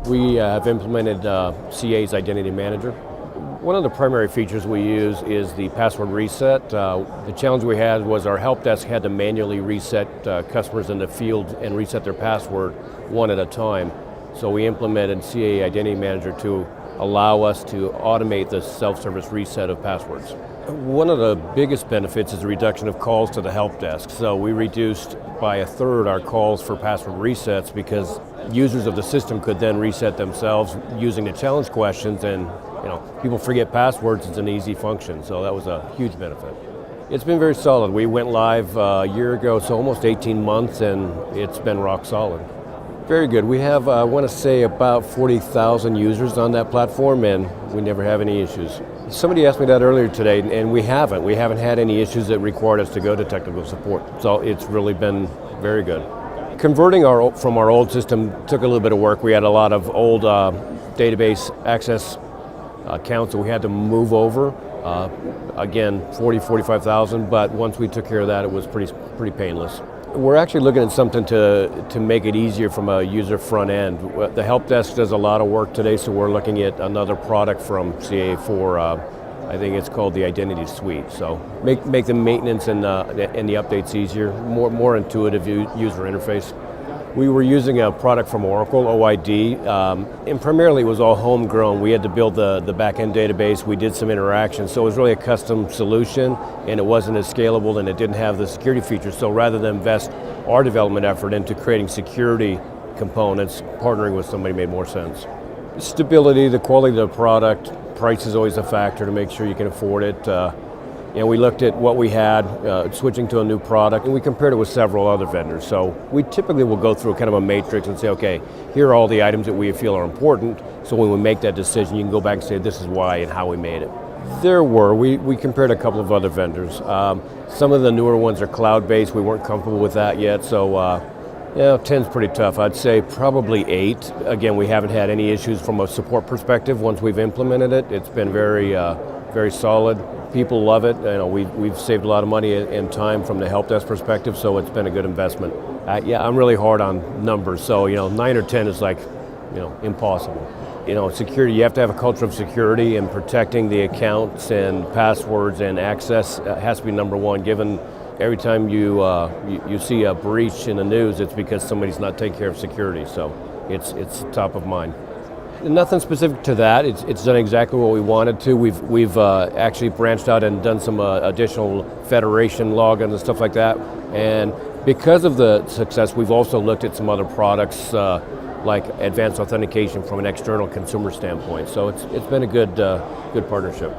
We have implemented CA's Identity Manager. One of the primary features we use is the password reset. The challenge we had was our help desk had to manually reset customers in the field and reset their password one at a time. So we implemented CA Identity Manager to allow us to automate the self-service reset of passwords. One of the biggest benefits is the reduction of calls to the help desk. So we reduced by a third our calls for password resets because users of the system could then reset themselves using the challenge questions, and people forget passwords. It's an easy function, so that was a huge benefit. It's been very solid. We went live a year ago, so almost 18 months, and it's been rock solid. Very good. We have, I want to say, about 40,000 users on that platform, and we never have any issues. Somebody asked me that earlier today, and we haven't. We haven't had any issues that required us to go to technical support, so it's really been very good. Converting from our old system took a little bit of work. We had a lot of old database access accounts that we had to move over. Again, 45,000, but once we took care of that, it was pretty painless. We're actually looking at something to make it easier from a user front end. The help desk does a lot of work today, so we're looking at another product from CA for, I think it's called the Identity Suite. So make the maintenance and the updates easier, more intuitive user interface. We were using a product from Oracle, OID, and primarily it was all homegrown. We had to build the back-end database. We did some interactions, so it was really a custom solution, and it wasn't as scalable, and it didn't have the security features. So rather than invest our development effort into creating security components, partnering with somebody made more sense. Stability, the quality of the product, price is always a factor to make sure you can afford it. We looked at what we had, switching to a new product, and we compared it with several other vendors. So we typically will go through kind of a matrix and say, okay, here are all the items that we feel are important, so when we make that decision, you can go back and say, this is why and how we made it. We compared a couple of other vendors. Some of the newer ones are cloud-based. We weren't comfortable with that yet, so 10's pretty tough. I'd say probably 8. Again, we haven't had any issues from a support perspective once we've implemented it. It's been very solid. People love it. We've saved a lot of money and time from the help desk perspective, so it's been a good investment. I'm really hard on numbers, so 9 or 10 is like impossible. Security, you have to have a culture of security, and protecting the accounts and passwords and access has to be number one, given every time you see a breach in the news, it's because somebody's not taking care of security, so it's top of mind. Nothing specific to that. It's done exactly what we wanted to. We've actually branched out and done some additional federation login and stuff like that. And because of the success, we've also looked at some other products like advanced authentication from an external consumer standpoint. So it's been a good partnership.